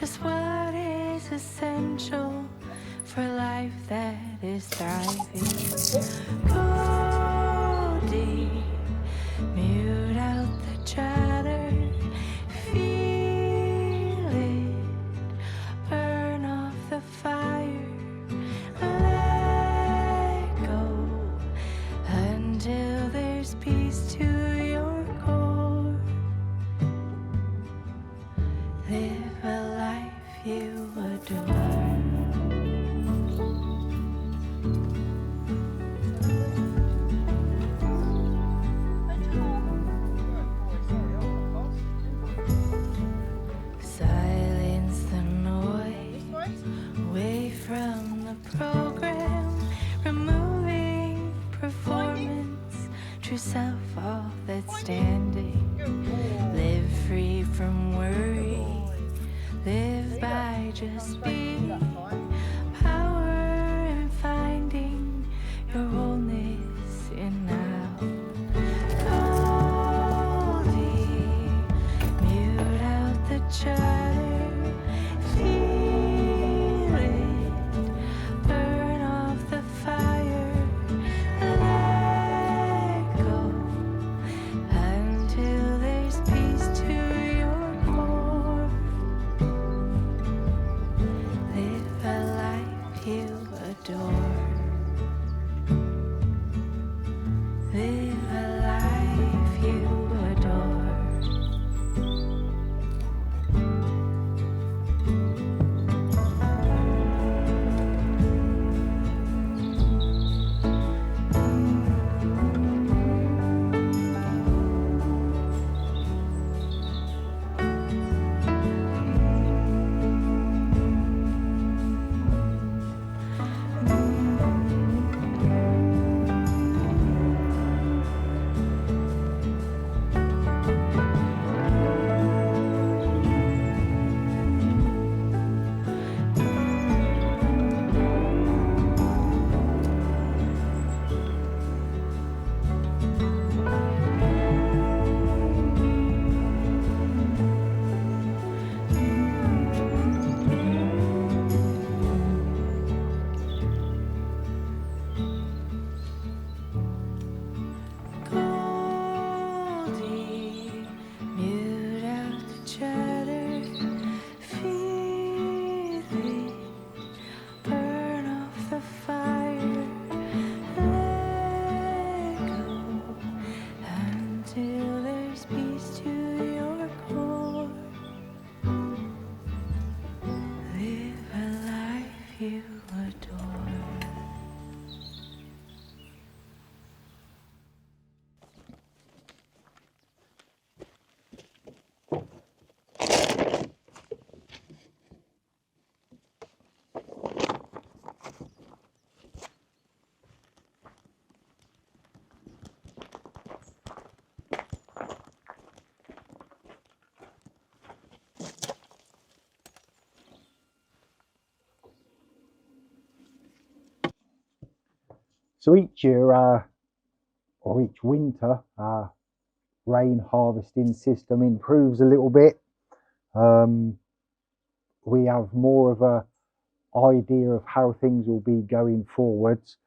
just what is essential for life that is thriving. Go deep, mute out the chatter, feel it, burn off the fire, let go until there's peace to your core. Live a life you adore. Silence the noise, away from the program, removing performance, true self, all that's standing. Live free from worry, live by just being, power in finding your wholeness in now. Mute out the chatter, feel it, burn off the fire, let go until there's peace to your core. Live a life you adore. Live a life you adore. Goldie, mute out the chatter, feel it, burn off the fire, let go until there's peace to your core. Live a life you adore. So each year, or each winter, our rain harvesting system improves a little bit. We have more of a idea of how things will be going forwards.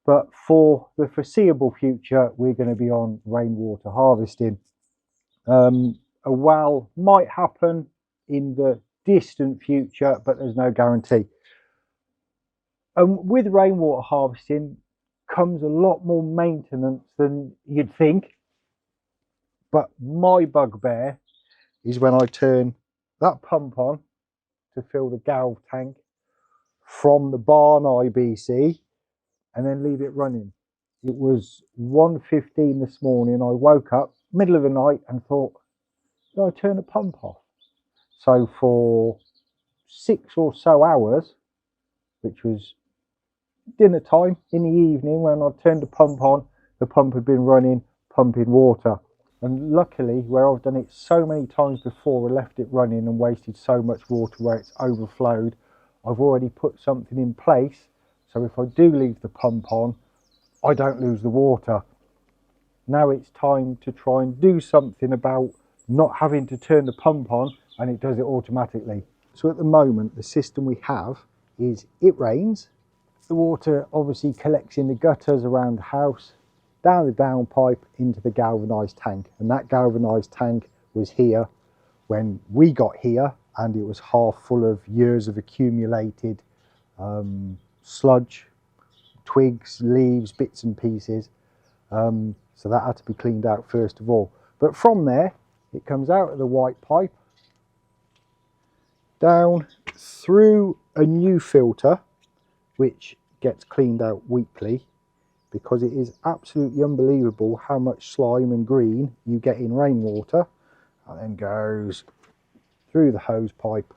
But for the foreseeable future, we're going to be on rainwater harvesting. A well might happen in the distant future, but there's no guarantee. With rainwater harvesting comes a lot more maintenance than you'd think. But my bugbear is when I turn that pump on to fill the galv tank from the barn IBC and then leave it running. It was 1:15 this morning. I woke up middle of the night and thought, did I turn the pump off? So for 6 or so hours, which was dinner time in the evening, when I turned the pump on, the pump had been running, pumping water. And luckily, where I've done it so many times before, I left it running and wasted so much water where it's overflowed, I've already put something in place, so if I do leave the pump on, I don't lose the water. Now it's time to try and do something about not having to turn the pump on, and it does it automatically. So at the moment, the system we have is it rains. The water obviously collects in the gutters around the house, down the downpipe into the galvanised tank. And that galvanised tank was here when we got here, and it was half full of years of accumulated sludge, twigs, leaves, bits and pieces. So that had to be cleaned out first of all. But from there, it comes out of the white pipe, down through a new filter, which gets cleaned out weekly, because it is absolutely unbelievable how much slime and green you get in rainwater, and then goes through the hose pipe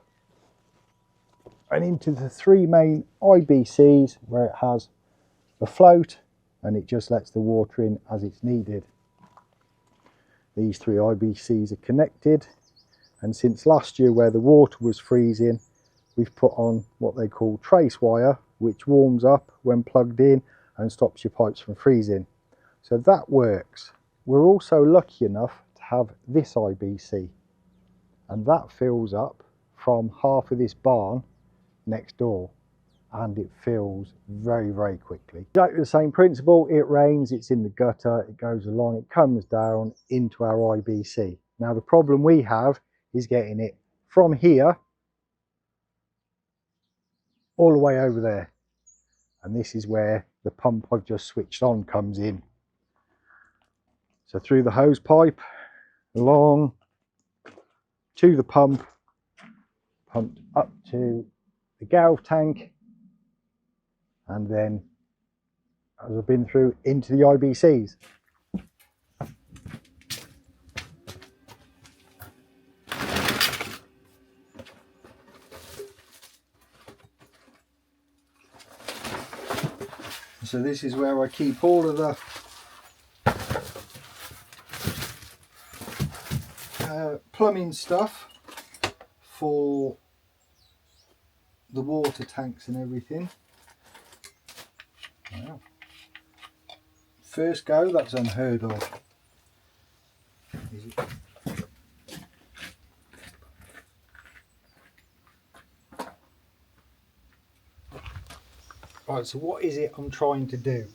and into the 3 main IBCs, where it has a float and it just lets the water in as it's needed. These 3 IBCs are connected, and since last year, where the water was freezing, we've put on what they call trace wire, which warms up when plugged in and stops your pipes from freezing. So that works. We're also lucky enough to have this IBC, and that fills up from half of this barn next door, and it fills very, very quickly. Exactly the same principle. It rains, it's in the gutter, it goes along, it comes down into our IBC. Now the problem we have is getting it from here all the way over there, and this is where the pump I've just switched on comes in. So through the hose pipe, along to the pump, pumped up to the galv tank, and then, as I've been through, into the IBCs. So this is where I keep all of the plumbing stuff for the water tanks and everything. Wow. First go, that's unheard of. Right, so what is it I'm trying to do?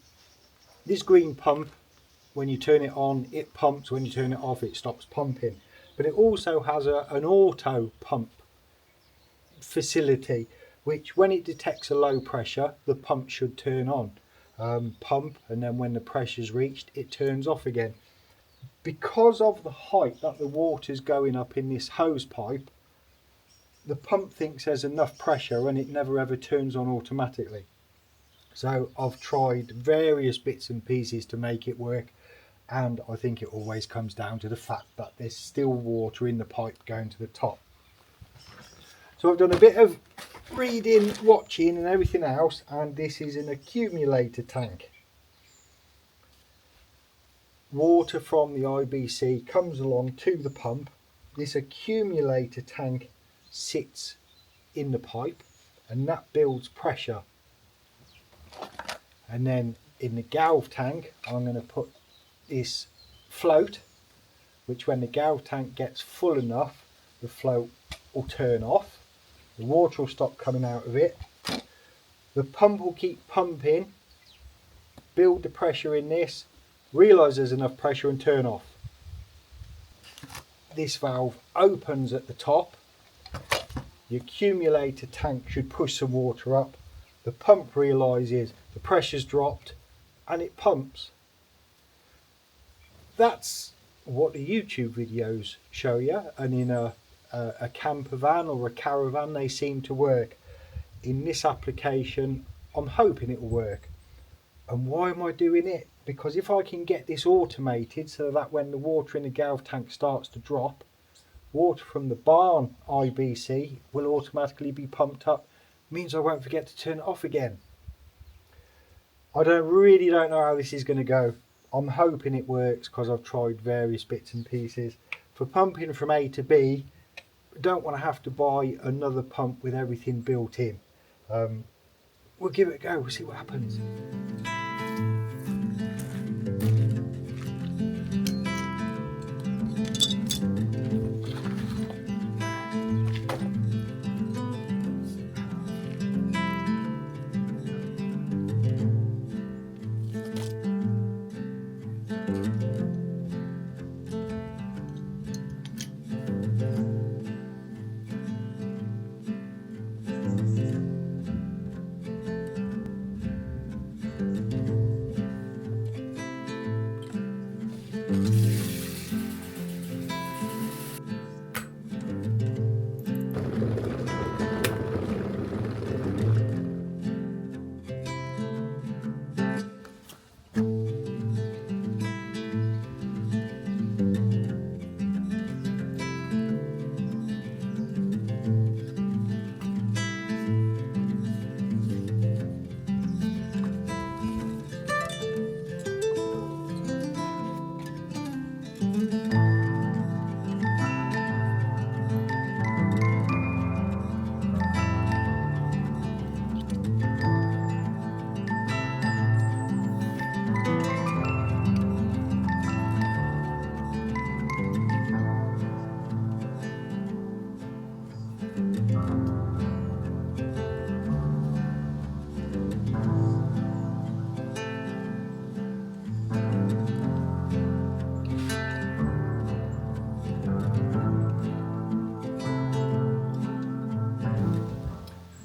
This green pump, when you turn it on, it pumps. When you turn it off, it stops pumping. But it also has an auto pump facility, which when it detects a low pressure, the pump should turn on. Pump, and then when the pressure's reached, it turns off again. Because of the height that the water's going up in this hose pipe, the pump thinks there's enough pressure and it never ever turns on automatically. So I've tried various bits and pieces to make it work, and I think it always comes down to the fact that there's still water in the pipe going to the top. So I've done a bit of reading, watching and everything else, and this is an accumulator tank. Water from the IBC comes along to the pump. This accumulator tank sits in the pipe, and that builds pressure. And then in the galv tank, I'm going to put this float, which when the galv tank gets full enough, the float will turn off. The water will stop coming out of it. The pump will keep pumping, build the pressure in this, realise there's enough pressure and turn off. This valve opens at the top. The accumulator tank should push some water up. The pump realises the pressure's dropped and it pumps. That's what the YouTube videos show you, and in a camper van or a caravan they seem to work. In this application I'm hoping it will work. And why am I doing it? Because if I can get this automated so that when the water in the galv tank starts to drop, water from the barn IBC will automatically be pumped up, means I won't forget to turn it off again. I really don't know how this is going to go. I'm hoping it works because I've tried various bits and pieces. For pumping from A to B, I don't want to have to buy another pump with everything built in. We'll give it a go, we'll see what happens.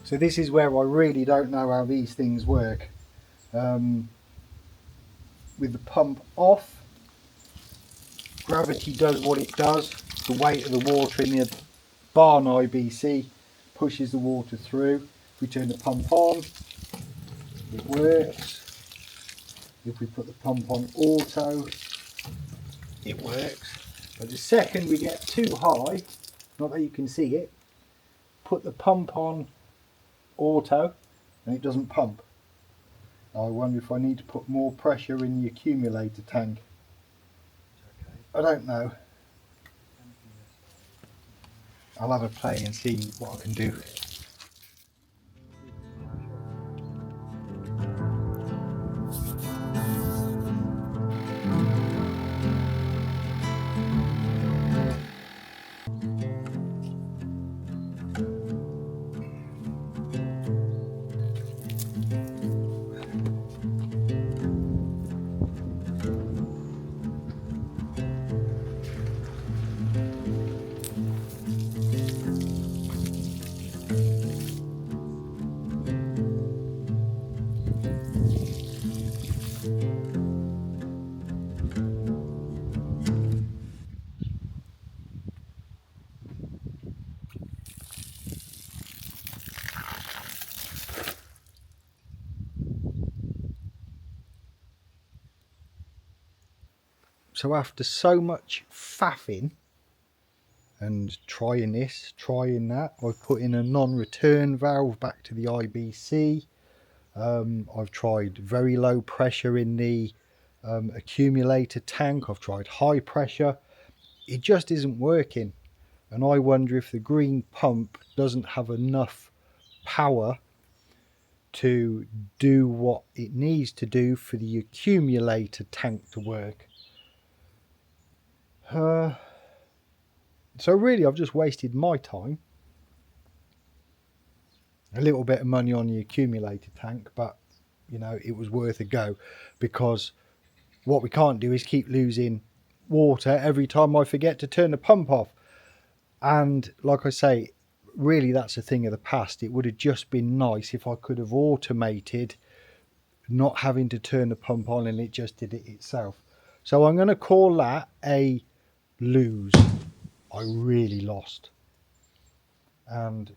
So this is where I really don't know how these things work. With the pump off, gravity does what it does. The weight of the water in the barn IBC pushes the water through. If we turn the pump on, it works. If we put the pump on auto, it works. But the second we get too high, not that you can see it, put the pump on auto and it doesn't pump. I wonder if I need to put more pressure in the accumulator tank. I don't know. I'll have a play and see what I can do. So after so much faffing and trying this, trying that, I've put in a non-return valve back to the IBC. I've tried very low pressure in the accumulator tank. I've tried high pressure. It just isn't working. And I wonder if the green pump doesn't have enough power to do what it needs to do for the accumulator tank to work. So really I've just wasted my time, a little bit of money on the accumulator tank, but you know, it was worth a go, because what we can't do is keep losing water every time I forget to turn the pump off. And like I say, really that's a thing of the past. It would have just been nice if I could have automated not having to turn the pump on and it just did it itself. So I'm going to call that a lose. I really lost, and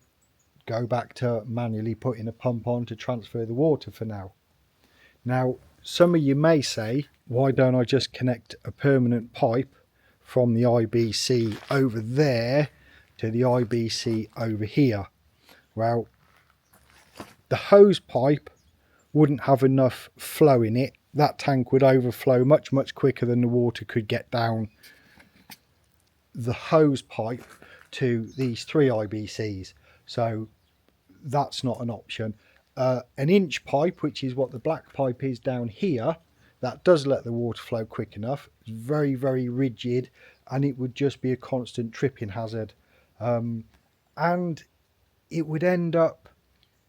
go back to manually putting a pump on to transfer the water for now. Now, some of you may say, why don't I just connect a permanent pipe from the IBC over there to the IBC over here? Well, the hose pipe wouldn't have enough flow in it. That tank would overflow much quicker than the water could get down the hose pipe to these 3 IBCs. So that's not an option. An inch pipe, which is what the black pipe is down here, that does let the water flow quick enough. It's very rigid, and it would just be a constant tripping hazard, and it would end up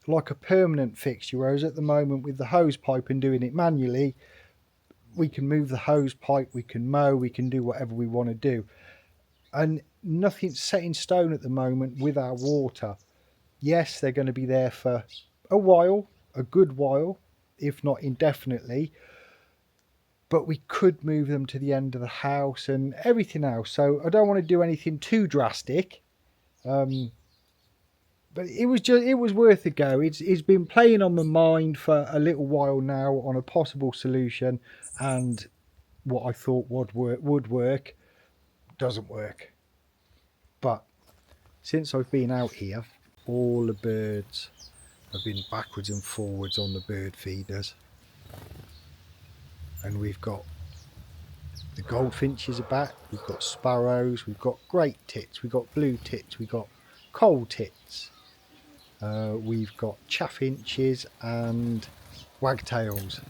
like a permanent fixture. Whereas at the moment, with the hose pipe and doing it manually, we can move the hose pipe, we can mow, we can do whatever we want to do, and nothing's set in stone at the moment with our water. Yes, they're going to be there for a while, a good while, if not indefinitely, but we could move them to the end of the house and everything else. So I don't want to do anything too drastic, but it was worth a go. It's been playing on my mind for a little while now on a possible solution, and what I thought would work doesn't work. But since I've been out here, all the birds have been backwards and forwards on the bird feeders, and we've got the goldfinches are back, we've got sparrows, we've got great tits, we've got blue tits, we've got coal tits, we've got chaffinches and wagtails.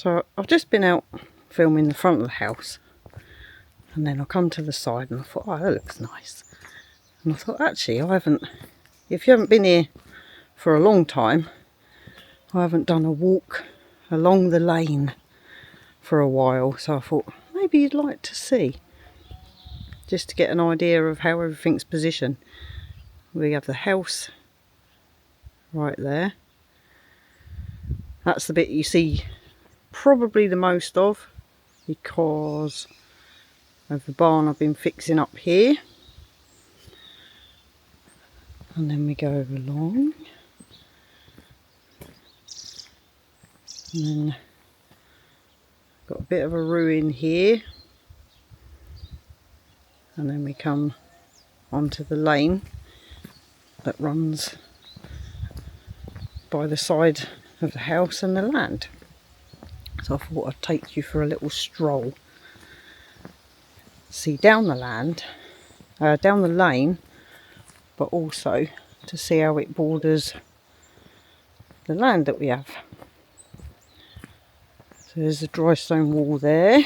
So I've just been out filming the front of the house, and then I come to the side and I thought, oh, that looks nice. And I thought, actually, if you haven't been here for a long time, I haven't done a walk along the lane for a while, so I thought maybe you'd like to see, just to get an idea of how everything's positioned. We have the house right there. That's the bit you see probably the most of, because of the barn I've been fixing up here. And then we go along, and then got a bit of a ruin here, and then we come onto the lane that runs by the side of the house and the land. So I thought I'd take you for a little stroll, see down the land, down the lane, but also to see how it borders the land that we have. So there's a dry stone wall there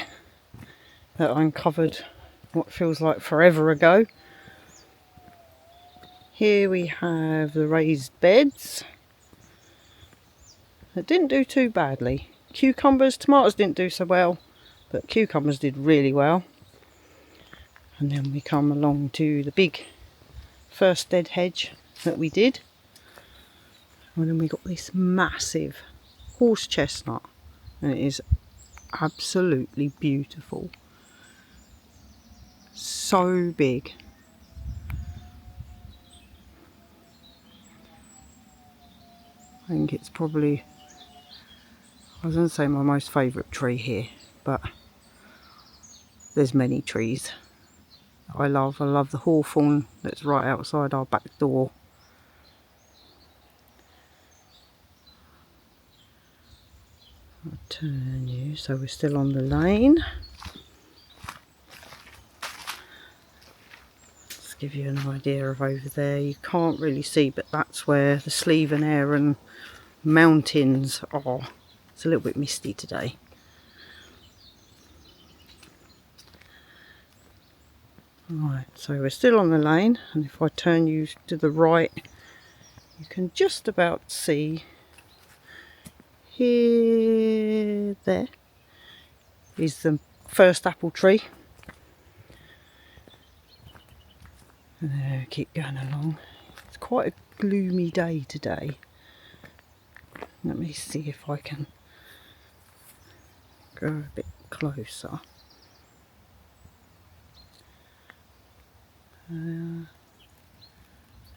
that I uncovered what feels like forever ago. Here we have the raised beds that didn't do too badly. Cucumbers, tomatoes didn't do so well, but cucumbers did really well. And then we come along to the big first dead hedge that we did, and then we got this massive horse chestnut, and it is absolutely beautiful, so big. I think it's probably, I was going to say my most favourite tree here, but there's many trees I love the hawthorn that's right outside our back door. I'll turn you so we're still on the lane. Let's give you an idea of over there. You can't really see, but that's where the Sleeve and Arun mountains are. It's a little bit misty today. Right, so we're still on the lane, and if I turn you to the right, you can just about see here, there is the first apple tree. And keep going along. It's quite a gloomy day today. Let me see if I can go a bit closer.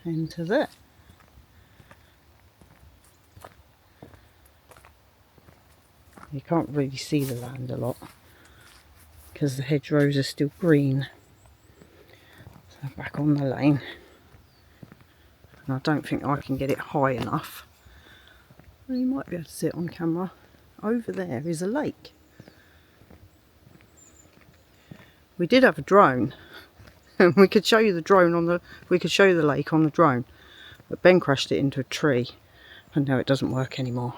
Into there. You can't really see the land a lot because the hedgerows are still green. So back on the lane, and I don't think I can get it high enough. Well, you might be able to see it on camera. Over there is a lake. We did have a drone. We could show you the drone on the. We could show you the lake on the drone, but Ben crashed it into a tree, and now it doesn't work anymore.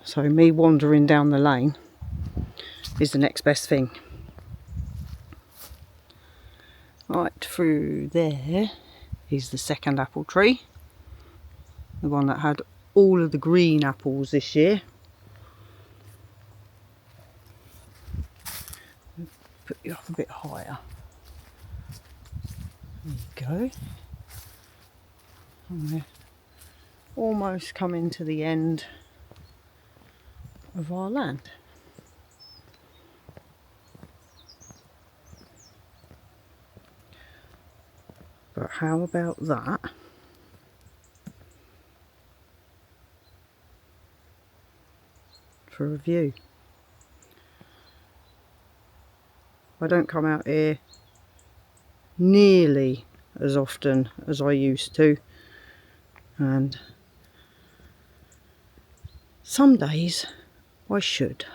So me wandering down the lane is the next best thing. Right through there is the second apple tree, the one that had all of the green apples this year. Put you up a bit higher. There you go. And we're almost coming to the end of our land. But how about that for a view? I don't come out here nearly as often as I used to, and some days I should.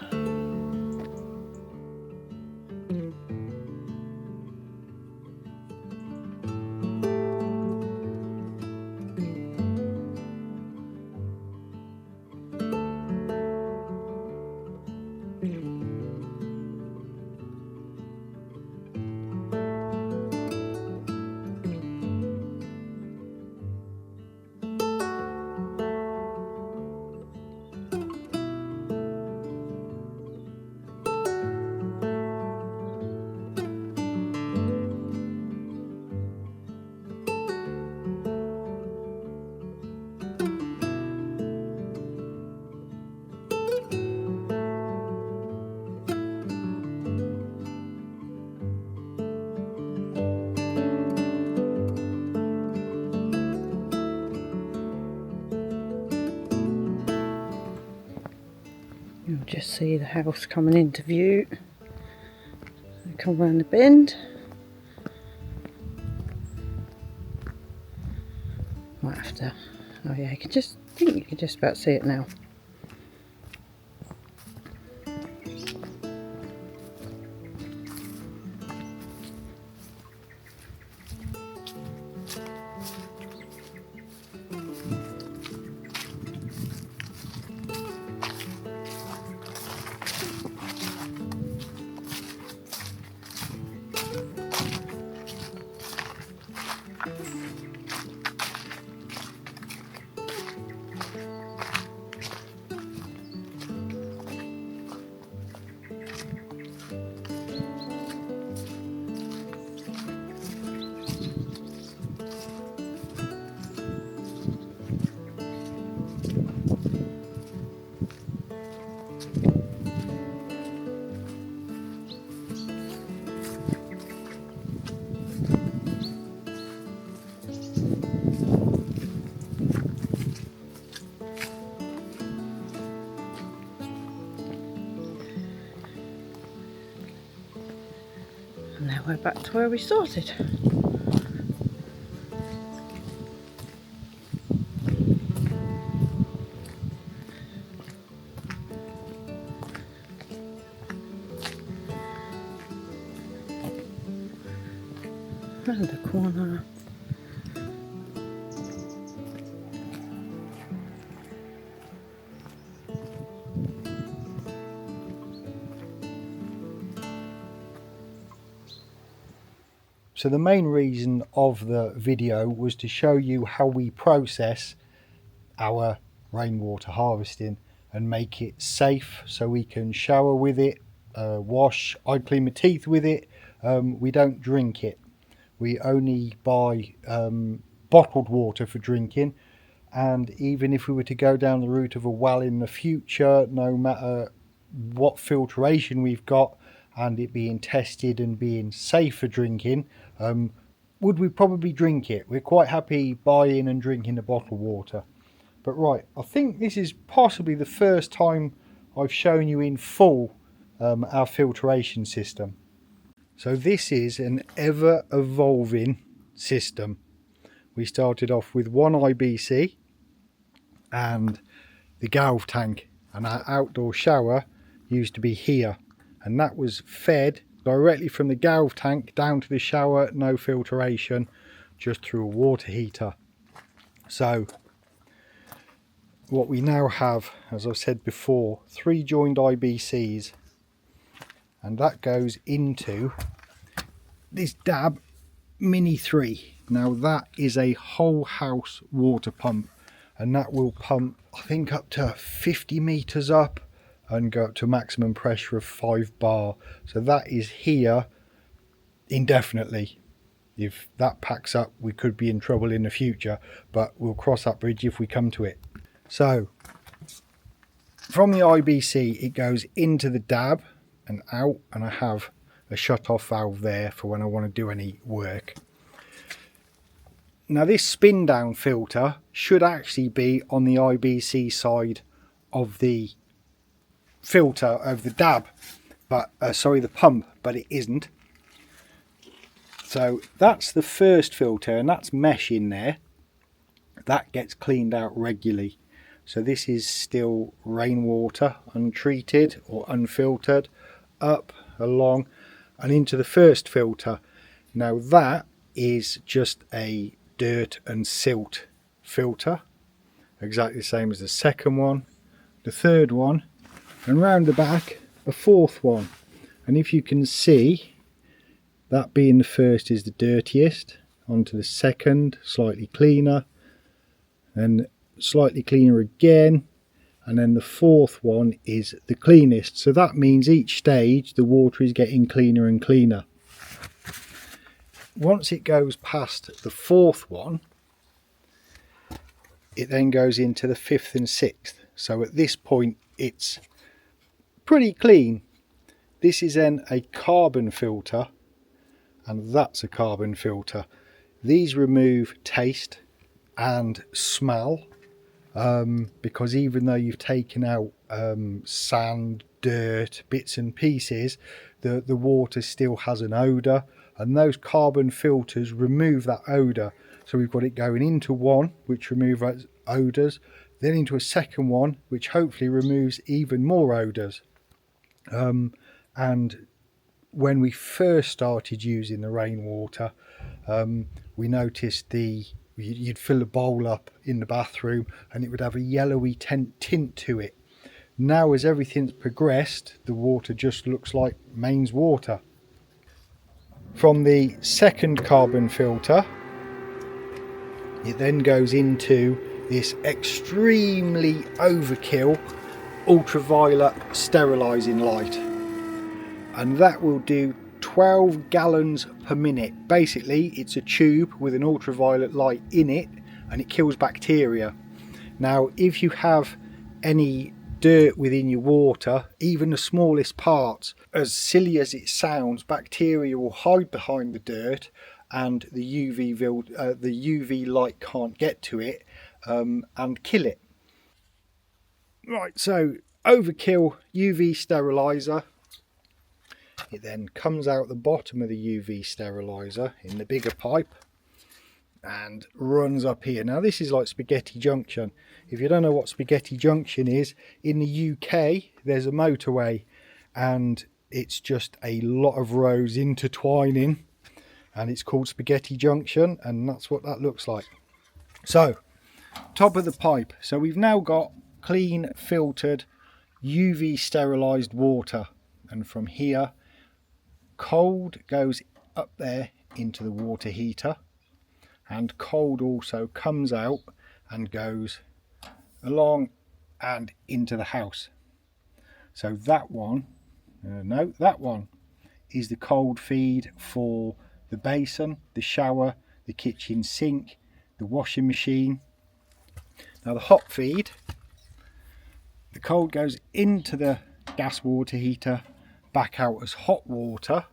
just see the house coming into view. Come round the bend. Might have to. Oh yeah, I think you can just about see it now. And now we're back to where we started. Round the corner. So the main reason of the video was to show you how we process our rainwater harvesting and make it safe so we can shower with it, wash, I clean my teeth with it. We don't drink it. We only buy bottled water for drinking, and even if we were to go down the route of a well in the future, no matter what filtration we've got and it being tested and being safe for drinking, would we probably drink it? We're quite happy buying and drinking the bottled water. But right, I think this is possibly the first time I've shown you in full our filtration system. So this is an ever evolving system. We started off with one IBC and the galv tank, and our outdoor shower used to be here, and that was fed directly from the galv tank down to the shower, no filtration, just through a water heater. So what we now have, as I've said before, 3 joined IBCs, and that goes into this DAB Mini 3. Now that is a whole house water pump, and that will pump I think up to 50 meters up and go up to a maximum pressure of 5 bar. So that is here indefinitely. If that packs up, we could be in trouble in the future, but we'll cross that bridge if we come to it. So from the IBC it goes into the DAB and out, and I have a shut-off valve there for when I want to do any work. Now this spin down filter should actually be on the IBC side of the filter of the DAB, but sorry, the pump, but it isn't. So that's the first filter, and that's mesh in there. That gets cleaned out regularly. So this is still rainwater, untreated or unfiltered, up, along and into the first filter. Now that is just a dirt and silt filter, exactly the same as the second one, the third one, and round the back a fourth one. And if you can see, that being the first is the dirtiest, onto the second, slightly cleaner, and slightly cleaner again, and then the fourth one is the cleanest. So that means each stage the water is getting cleaner and cleaner. Once it goes past the fourth one, it then goes into the fifth and sixth. So at this point it's pretty clean. This is then a carbon filter, and that's a carbon filter. These remove taste and smell because even though you've taken out sand, dirt, bits and pieces, the water still has an odour, and those carbon filters remove that odour. So we've got it going into one which removes odours, then into a second one which hopefully removes even more odours. And when we first started using the rainwater, we noticed you'd fill a bowl up in the bathroom and it would have a yellowy tint to it. Now as everything's progressed, the water just looks like mains water. From the second carbon filter, it then goes into this extremely overkill ultraviolet sterilising light, and that will do 12 gallons per minute. Basically it's a tube with an ultraviolet light in it, and it kills bacteria. Now if you have any dirt within your water, even the smallest parts, as silly as it sounds, bacteria will hide behind the dirt and the UV light can't get to it and kill it. Right, so overkill UV steriliser. It then comes out the bottom of the UV steriliser in the bigger pipe and runs up here. Now this is like Spaghetti Junction. If you don't know what Spaghetti Junction is, in the UK there's a motorway and it's just a lot of roads intertwining, and it's called Spaghetti Junction, and that's what that looks like. So top of the pipe, so we've now got clean filtered UV sterilised water, and from here cold goes up there into the water heater, and cold also comes out and goes along and into the house. So that one, that one is the cold feed for the basin, the shower, the kitchen sink, the washing machine. Now the hot feed, the cold goes into the gas water heater, back out as hot water,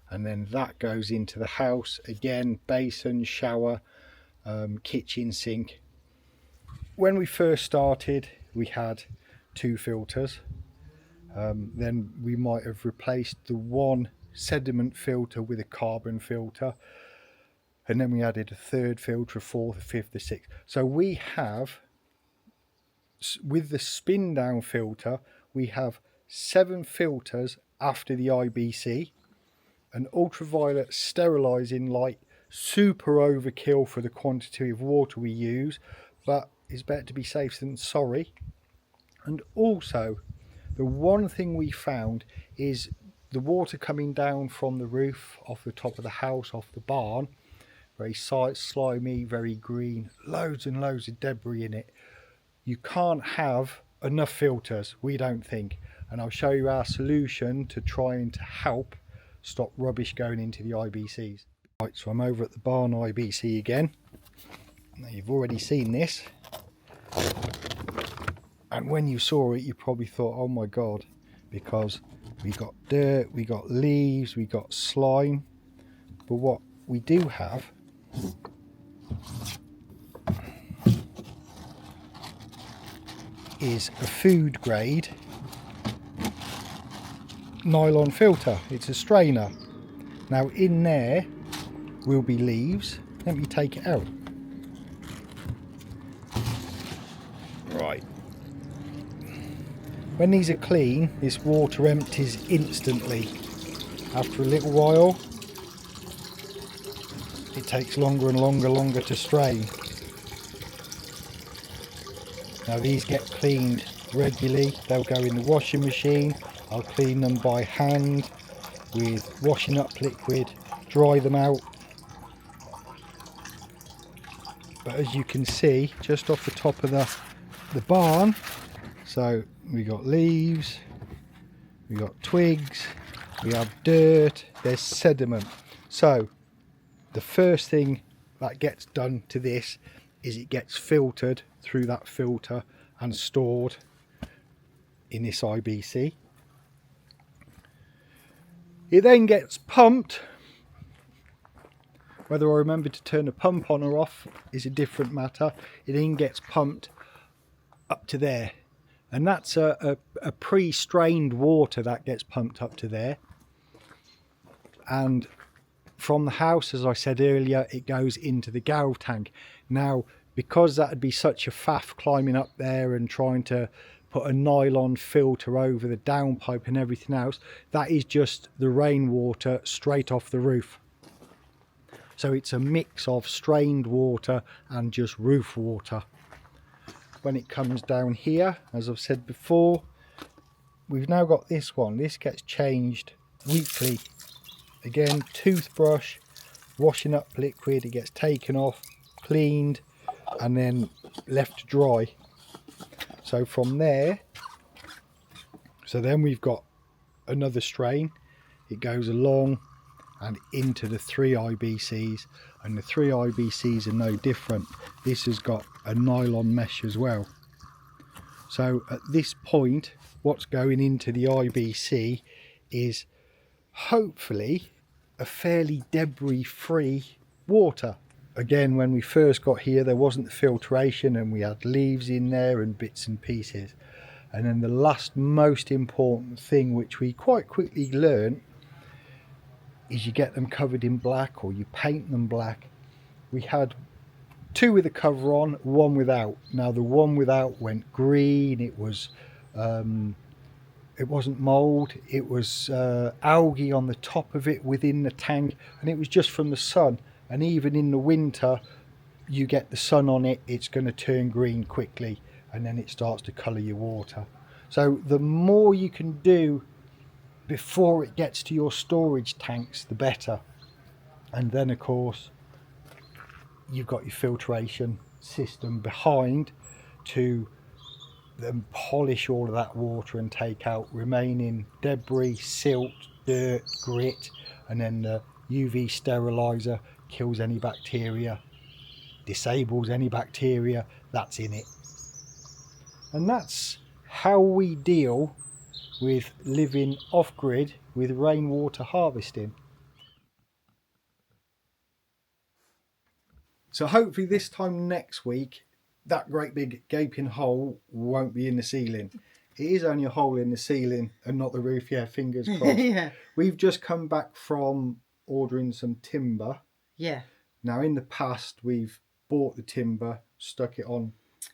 and then that goes into the house again, basin, shower, kitchen sink. When we first started we had 2 filters, then we might have replaced the one sediment filter with a carbon filter, and then we added a 3rd filter, a 4th, a 5th, a 6th. So we have, with the spin down filter, we have 7 filters after the IBC, an ultraviolet sterilising light, super overkill for the quantity of water we use, but it's better to be safe than sorry. And also the one thing we found is the water coming down from the roof, off the top of the house, off the barn, very slimy, very green, loads and loads of debris in it. You can't have enough filters, we don't think, and I'll show you our solution to try and to help stop rubbish going into the IBCs. Right, so I'm over at the barn IBC again. Now you've already seen this, and when you saw it you probably thought, oh my god, because we got dirt, we got leaves, we got slime. But what we do have is a food grade nylon filter. It's a strainer. Now in there will be leaves. Let me take it out. Right. When these are clean, this water empties instantly. After a little while, it takes longer and longer to strain. Now these get cleaned regularly. They'll go in the washing machine. I'll clean them by hand with washing up liquid, dry them out. But as you can see, just off the top of the barn, so we got leaves, we got twigs, we have dirt, there's sediment. So the first thing that gets done to this is it gets filtered through that filter and stored in this IBC. It then gets pumped. Whether I remember to turn the pump on or off is a different matter. It then gets pumped up to there, and that's a pre-strained water that gets pumped up to there. And from the house, as I said earlier, it goes into the galv tank. Now, because that would be such a faff climbing up there and trying to put a nylon filter over the downpipe and everything else, that is just the rainwater straight off the roof. So it's a mix of strained water and just roof water. When it comes down here, as I've said before, we've now got this one. This gets changed weekly. Again, toothbrush, washing up liquid, it gets taken off, cleaned, and then left to dry. So from there, so then we've got another strain. It goes along and into the 3 IBCs, and the 3 IBCs are no different. This has got a nylon mesh as well. So at this point, what's going into the IBC is hopefully a fairly debris free water. Again, when we first got here, there wasn't the filtration, and we had leaves in there and bits and pieces. And then the last most important thing, which we quite quickly learned, is you get them covered in black, or you paint them black. We had 2 with the cover on, 1 without. Now the one without went green. It was it wasn't mould, it was algae on the top of it within the tank, and it was just from the sun. And even in the winter, you get the sun on it, it's going to turn green quickly, and then it starts to colour your water. So the more you can do before it gets to your storage tanks, the better. And then of course you've got your filtration system behind to then polish all of that water and take out remaining debris, silt, dirt, grit, and then the UV Steriliser kills any bacteria, disables any bacteria that's in it. And that's how we deal with living off-grid with rainwater harvesting. So hopefully this time next week, that great big gaping hole won't be in the ceiling. It is only a hole in the ceiling and not the roof. Yeah, fingers crossed. Yeah. We've just come back from ordering some timber. Yeah. Now in the past we've bought the timber, stuck it on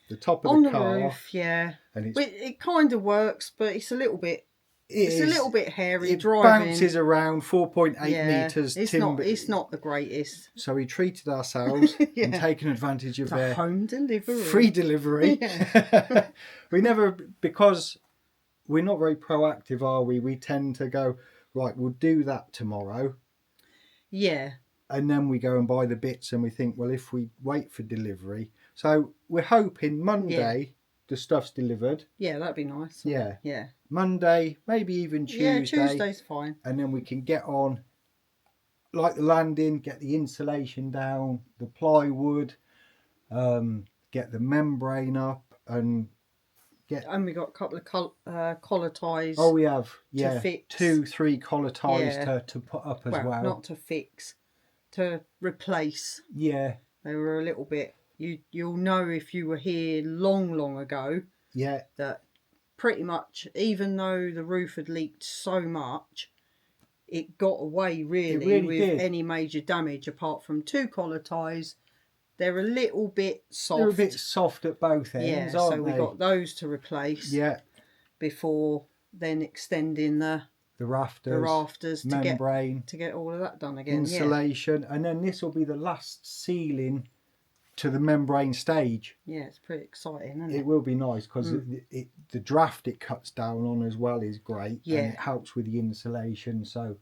the top of On the the car. roof, yeah. And It kind of works, but it's a little bit a little bit hairy it driving. bounces around 4.8 yeah, metres it's timber. It's not the greatest. So we treated ourselves Yeah. and taken advantage of their home delivery. free delivery. Yeah. We never, because we're not very proactive, are we? We tend to go, right, we'll do that tomorrow. Yeah. And then we go and buy the bits, and we think, well, if we wait for delivery. So we're hoping Monday the stuff's delivered. Yeah, that'd be nice. Yeah. Yeah. Monday, maybe even Tuesday. Yeah, Tuesday's fine. And then we can get on, like the landing, get the insulation down, the plywood, get the membrane up, and get... And we got a couple of collar ties. Oh, we have, yeah, fix. 2-3 collar ties Yeah. to put up as well. Not to fix, to replace. Yeah. They were a little bit... You'll know if you were here long ago. Yeah. That pretty much, even though the roof had leaked so much, it got away really with did. any major damage, apart from 2 collar ties. They're a little bit soft. They're a bit soft at both ends, aren't so they? we got those to replace. Yeah. Before then extending the rafters membrane, to get all of that done again. insulation, and then this will be the last ceiling to the membrane stage. Yeah, it's pretty exciting, isn't it? It will be nice because the draft it cuts down on as well is great. Yeah. And it helps with the insulation. So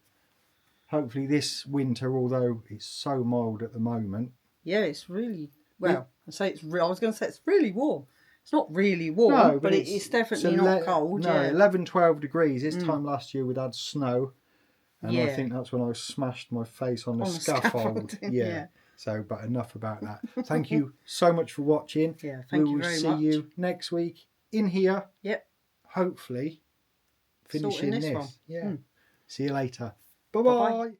hopefully this winter, although it's so mild at the moment. Yeah, it's really, well, I was going to say it's really warm. It's not really warm, No, but it's definitely not cold. No, yeah. 11, 12 degrees. This time last year we'd had snow. And I Yeah. think that's when I smashed my face on the scaffold. Yeah. So, but enough about that. Thank you so much for watching. Yeah, thank you We will very see much. you next week in here. Yep. Hopefully finishing Sorting this this. one. Yeah. See you later. Bye-bye. Bye-bye.